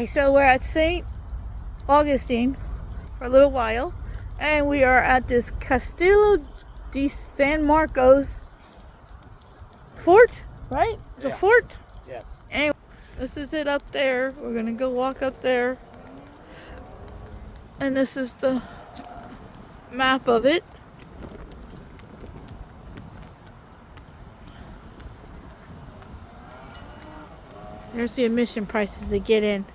So we're at St. Augustine for a little while, and we are at this Castillo de San Marcos fort, right? It's a fort? Yes. Anyway, this is it up there. We're gonna go walk up there, and this is the map of it. There's the admission prices to get in.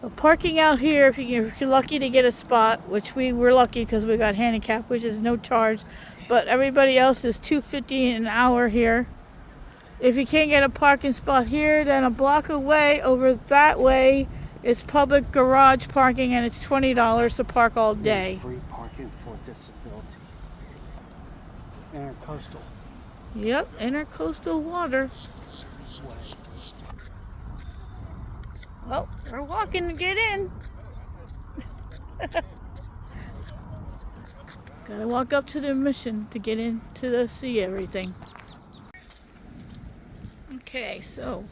The parking out here, if you're lucky to get a spot, which we were lucky because we got handicapped, which is no charge, but everybody else is $2.50 an hour here. If you can't get a parking spot here, then a block away over that way is public garage parking, and it's $20 to park all day. Free parking for disability. Intercoastal. Yep, intercoastal water. Well, we're walking to get in. Gotta walk up to the admission to get in to see everything. Okay, so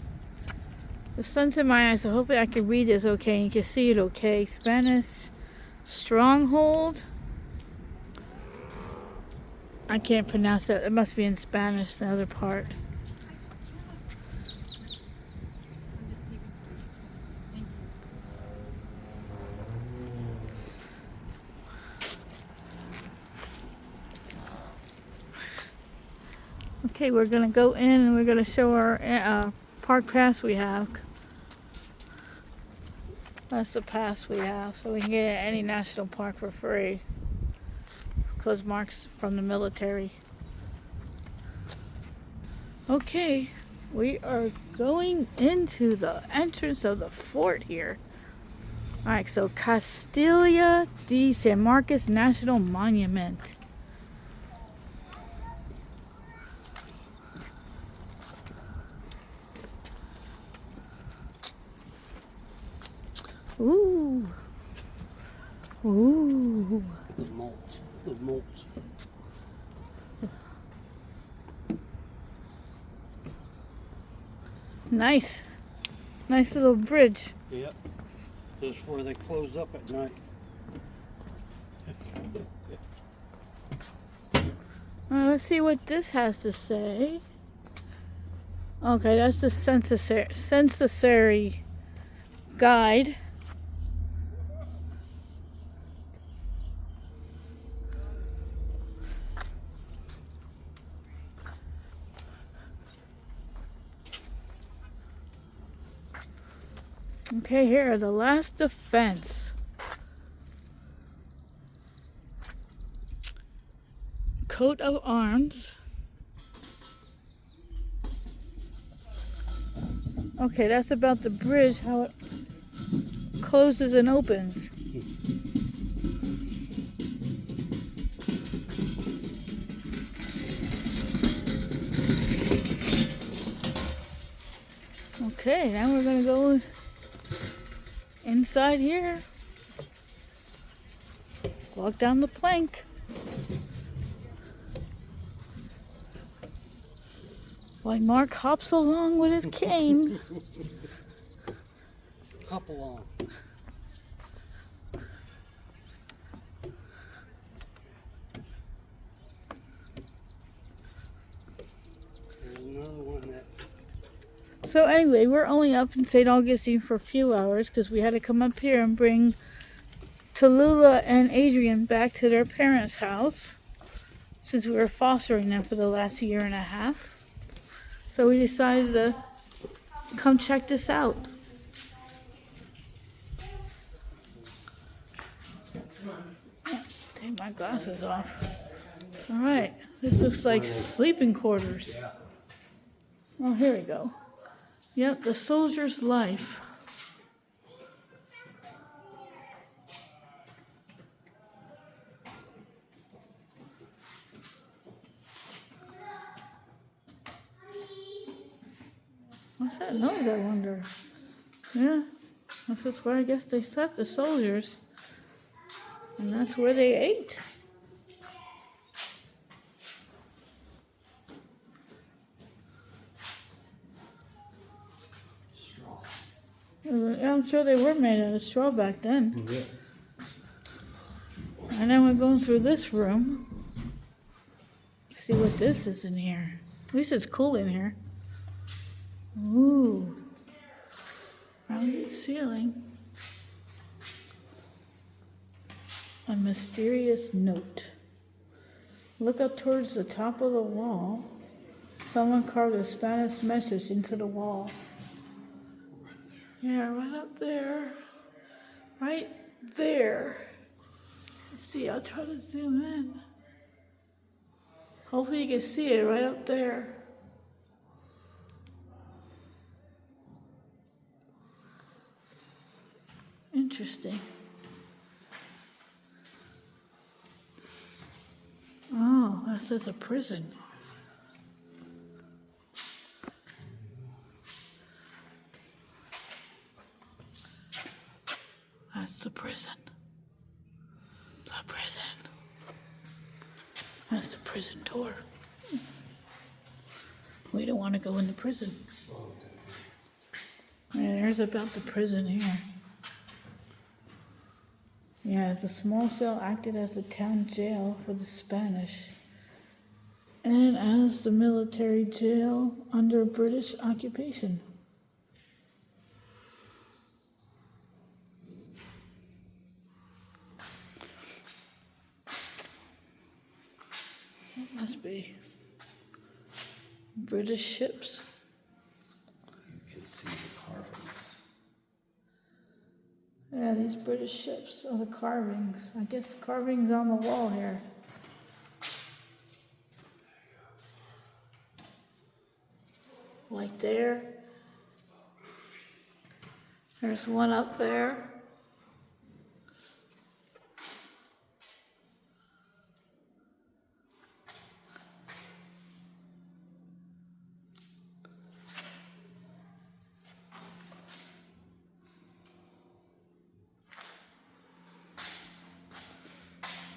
the sun's in my eyes, so hopefully I can read this okay and you can see it okay. Spanish stronghold. I can't pronounce that. It must be in Spanish, the other part. Okay, we're going to go in and we're going to show our park pass we have. That's the pass we have, so we can get in any national park for free. Because Mark's from the military. Okay, we are going into the entrance of the fort here. Alright, so Castillo de San Marcos National Monument. Ooh. Ooh. The malt. The malt. Nice. Nice little bridge. Yep. This is where they close up at night. Let's see what this has to say. Okay, that's the censusary guide. Okay, here are the last defense. Coat of arms. Okay, that's about the bridge, how it closes and opens. Okay, now we're going to go inside here. Walk down the plank. While Mark hops along with his cane. Hop along. There's another one that... So anyway, we're only up in St. Augustine for a few hours because we had to come up here and bring Tallulah and Adrian back to their parents' house since we were fostering them for the last year and a half. So we decided to come check this out. Take my glasses off. All right, this looks like sleeping quarters. Oh, here we go. Yep, the soldier's life. What's that noise, I wonder? Yeah, this is where I guess they slept, the soldiers. And that's where they ate. Yeah, I'm sure they were made out of straw back then. Yeah. And then we're going through this room. See what this is in here. At least it's cool in here. Ooh. Rounded ceiling. A mysterious note. Look up towards the top of the wall. Someone carved a Spanish message into the wall. Yeah, right up there. Right there. Let's see, I'll try to zoom in. Hopefully you can see it right up there. Interesting. Oh, that says a prison. That's the prison. The prison. That's the prison door. We don't want to go into prison. Yeah, there's about the prison here. Yeah, the small cell acted as the town jail for the Spanish and as the military jail under British occupation. It must be British ships. You can see the carvings. Yeah, these British ships are the carvings. I guess the carvings on the wall here. Like there. There's one up there.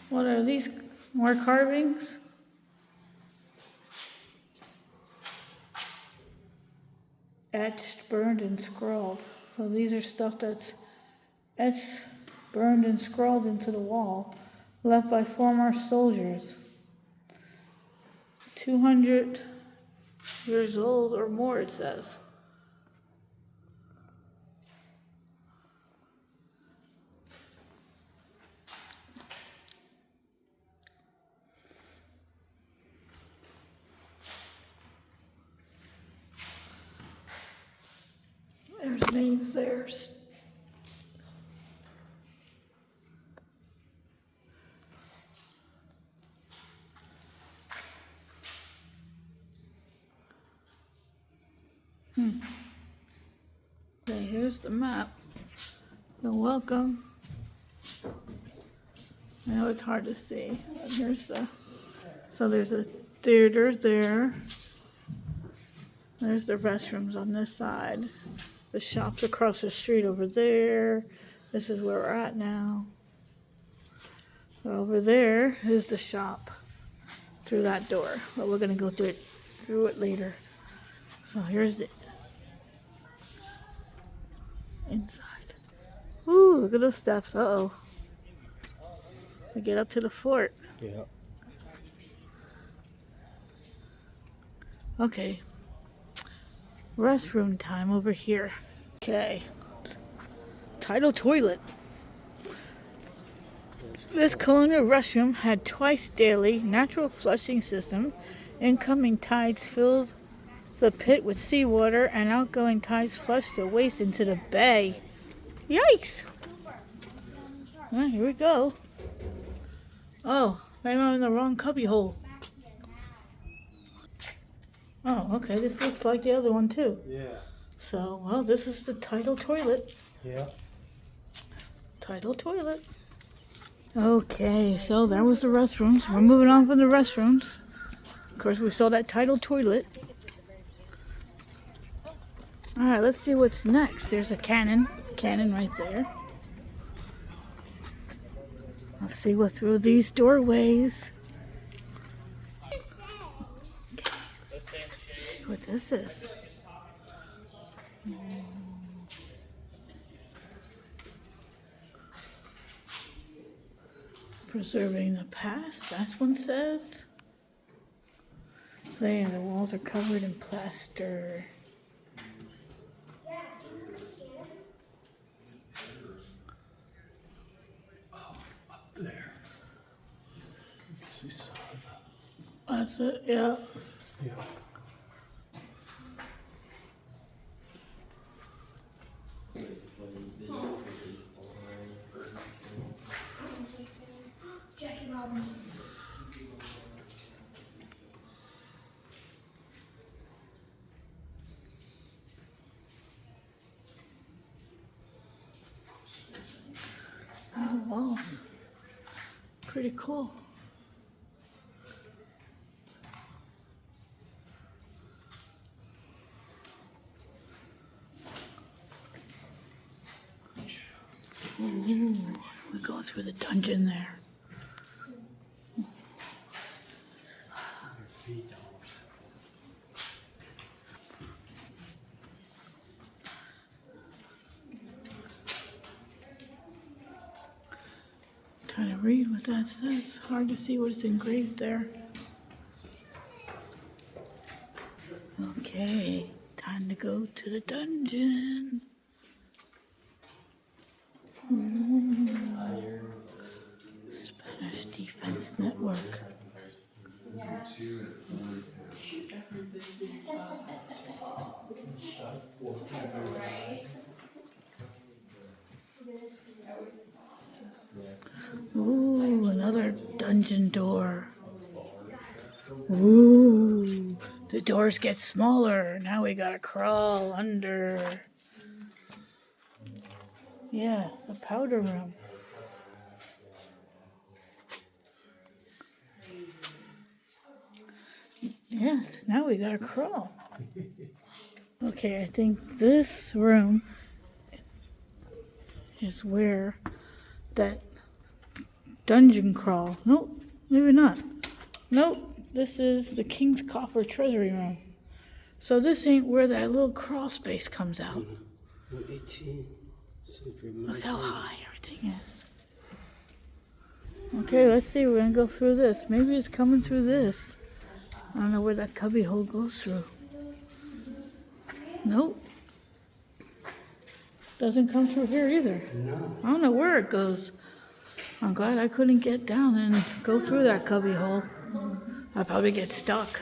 What are these? More carvings? Etched, burned, and scrawled. So these are stuff that's etched, burned, and scrawled into the wall, left by former soldiers. 200 years old or more, it says. There's names there. Okay, here's the map. The welcome. I know it's hard to see. Here's the. So there's a theater there. There's the restrooms on this side. The shop's across the street over there. This is where we're at now. Over there is the shop through that door. But we're gonna go through it later. So here's the inside. Ooh, look at those steps. Uh-oh. We get up to the fort. Yeah. Okay. Restroom time over here. Okay. Tidal toilet. This colonial restroom had twice daily natural flushing system. Incoming tides filled the pit with seawater and outgoing tides flushed the waste into the bay. Yikes! Well, here we go. Oh, maybe I'm in the wrong cubby hole. Oh, okay, this looks like the other one too. Yeah. So, well, this is the tidal toilet. Yeah. Tidal toilet. Okay, so that was the restrooms. We're moving on from the restrooms. Of course, we saw that tidal toilet. Alright, let's see what's next. There's a cannon. Cannon right there. Let's see what's through these doorways. Okay. Let's see what this is. Preserving the past, that one says. There, the walls are covered in plaster. Up there. You can see some of That's it, yeah. the. Yeah. Jackie Robinson. Oh, the walls. Pretty cool. Ooh, we go through the dungeon there. Your feet almost. Trying to read what that says. Hard to see what is engraved there. Okay, time to go to the dungeon. Spanish Defense Network. Ooh, another dungeon door. Ooh, the doors get smaller. Now we gotta crawl under. Yeah, the powder room. Yes, now we gotta crawl. Okay, I think this room is where that dungeon crawl. Nope, maybe not. Nope, this is the King's Coffer Treasury Room. So this ain't where that little crawl space comes out. 18th century. Look how high everything is. Okay, let's see. We're gonna go through this. Maybe it's coming through this. I don't know where that cubby hole goes through. Nope. Doesn't come through here either. No. I don't know where it goes. I'm glad I couldn't get down and go through that cubby hole. I'd probably get stuck.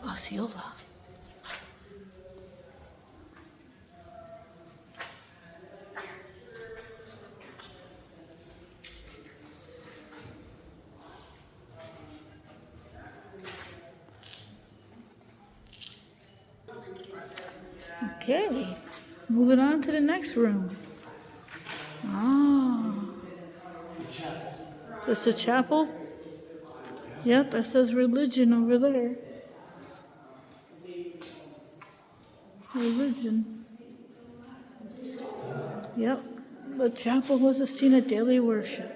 Osceola. Okay, moving on to the next room. Ah, this a chapel? Yep, that says religion over there. Religion. Yep, the chapel was a scene of daily worship.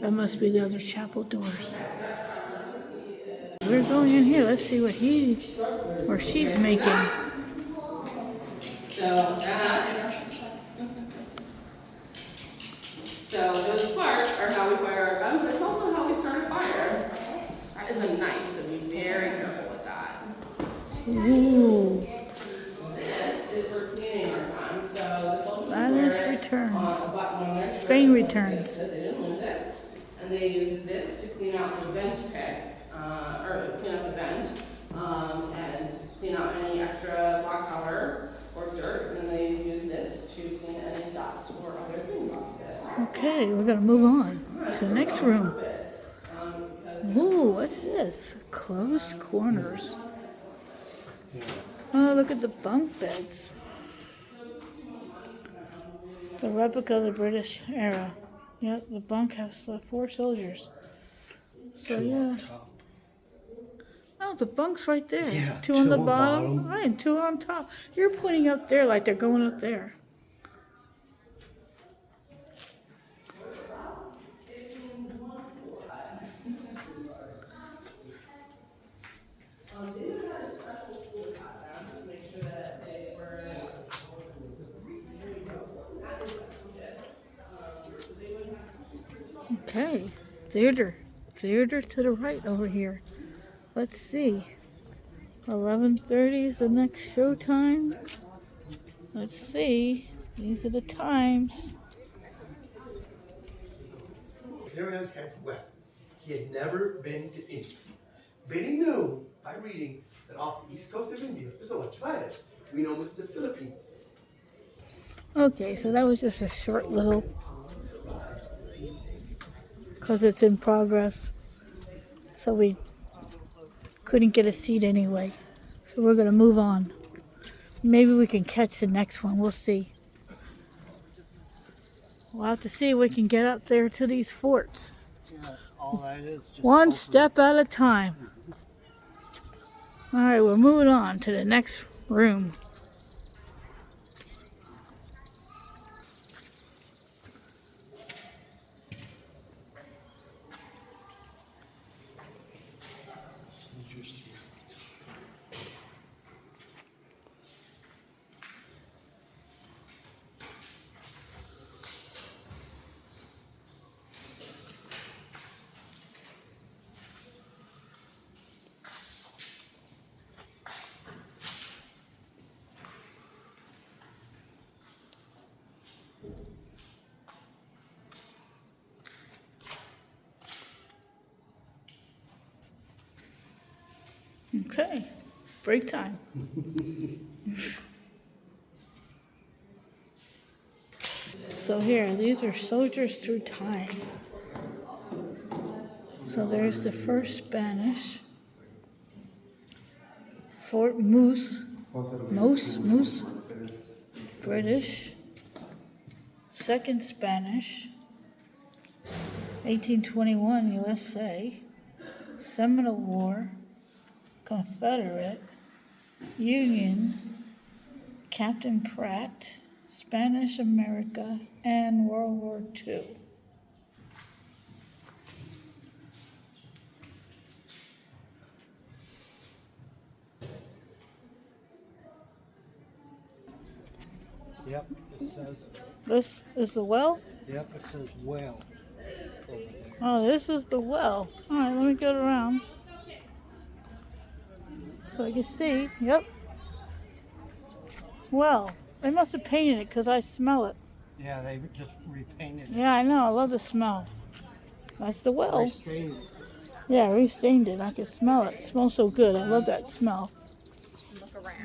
That must be the other chapel doors. We're going in here. Let's see what he or she's making. So those sparks are how we fire our gun, but it's also how we start a fire. That is a knife, so be very careful with that. Ooh, This is for cleaning our gun. So the soldiers Spanish wear it, returns. when they're Spain returns. They didn't lose it. And they use this to clean out the vent pick, or clean out the vent, and clean out any extra black powder or dirt. And then they use this to clean any dust or other things off of it. Okay, we're gonna move on to the next room. Ooh, what's this? Closed corners. Oh, look at the bunk beds. The replica of the British era. Yep, the bunk has 4 soldiers. So yeah, Top No, the bunk's right there. Yeah, Two on two the on bottom. bottom. Right, and two on top. You're pointing up there like they're going up there. They would have a special tool to have them to make sure that they were. There you go. That is this. So they would have. Okay, theater. Theater to the right over here. Let's see. 11:30 is the next show time. Let's see. These are the times. Abrams had west. He had never been to India. But he knew by reading that off the east coast of India, there's a much wider. We know it's the Philippines. Okay, so that was just a short little, because it's in progress. So we couldn't get a seat anyway. So we're going to move on. Maybe we can catch the next one. We'll see. We'll have to see if we can get up there to these forts. Yeah, all that is just One open. step at a time. All right, we're moving on to the next room. Okay, break time. So here, these are soldiers through time. So there's the first Spanish. Fort Moose, British. Second Spanish, 1821 USA. Seminole War, Confederate, Union, Captain Pratt, Spanish America, and World War II. Yep, it says, This is the well? yep, it says well over there. Oh, this is the well. All right, let me get around so I can see. Yep. Well, they must have painted it because I smell it. Yeah, they just repainted it. Yeah, I know. I love the smell. That's the well. Restained it. Yeah, I restained it. I can smell it. It smells so good. I love that smell.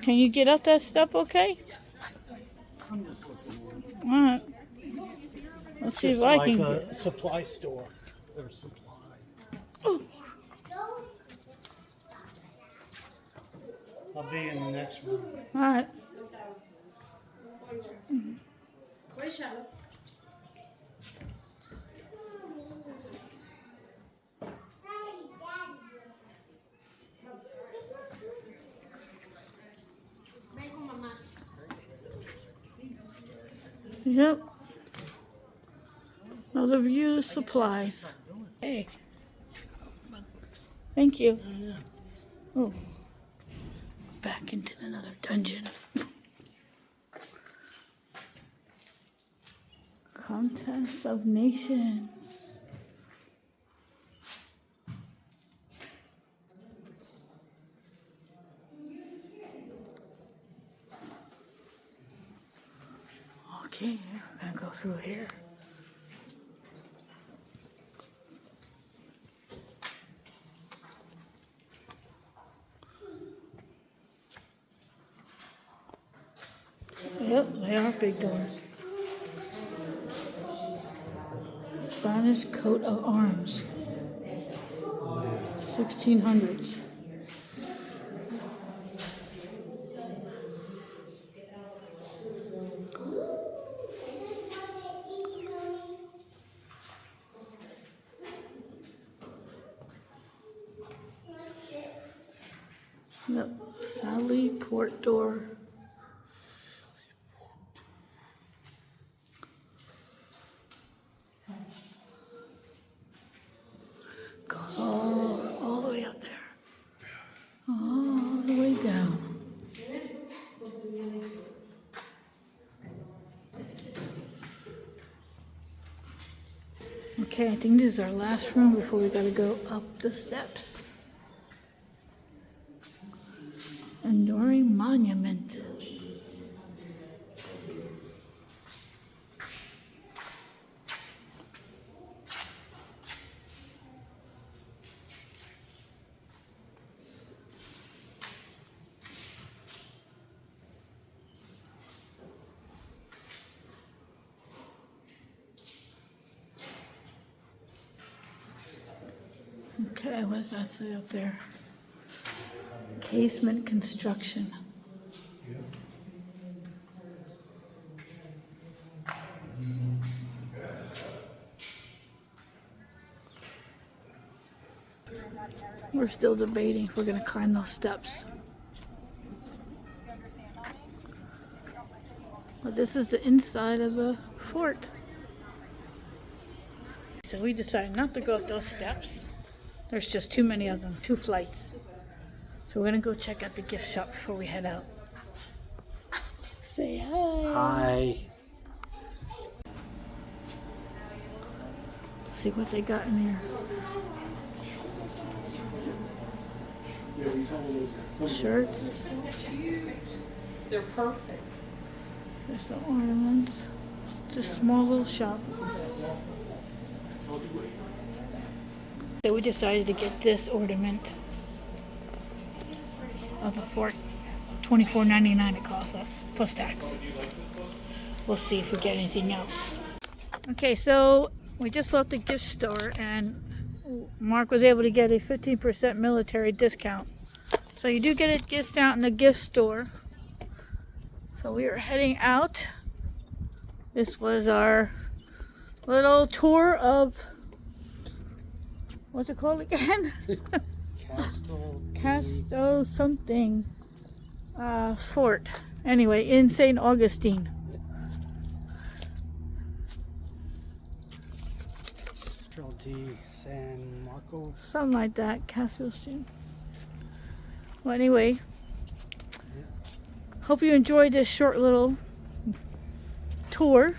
Can you get up that step okay? I'm just looking. All right. Let's see if Just I like can a get. supply store. There's supply. I'll be in the next one. All right. Yep. Another view of supplies. Hey. Thank you. Oh. Back into another dungeon. Contest of Nations. Okay, we're gonna go through here. Yep, they are big doors. Spanish coat of arms. 1600s. The Sally Port door. Goes all the way up there. All the way down. Okay, I think this is our last room before we gotta go up the steps. Enduring monument. Okay, what does that say up there? Casement construction. We're still debating if we're gonna climb those steps. But this is the inside of the fort. So we decided not to go up those steps. There's just too many of them, 2 flights. So we're gonna go check out the gift shop before we head out. Say hi. Hi. See what they got in here. Shirts. They're perfect. There's some ornaments. It's a small little shop. So we decided to get this ornament of the fort. $24.99 it costs us, plus tax. We'll see if we get anything else. Okay, so we just left the gift store and Mark was able to get a 15% military discount. So you do get a discount in the gift store. So we are heading out. This was our little tour of, what's it called again? Casto something fort. Anyway, in St. Augustine. Di San Marco. Something like that. Casto soon. Well, anyway, hope you enjoyed this short little tour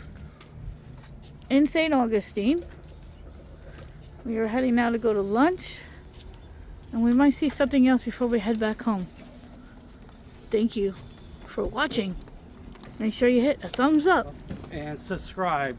in St. Augustine. We are heading now to go to lunch, and we might see something else before we head back home. Thank you for watching. Make sure you hit a thumbs up. And subscribe.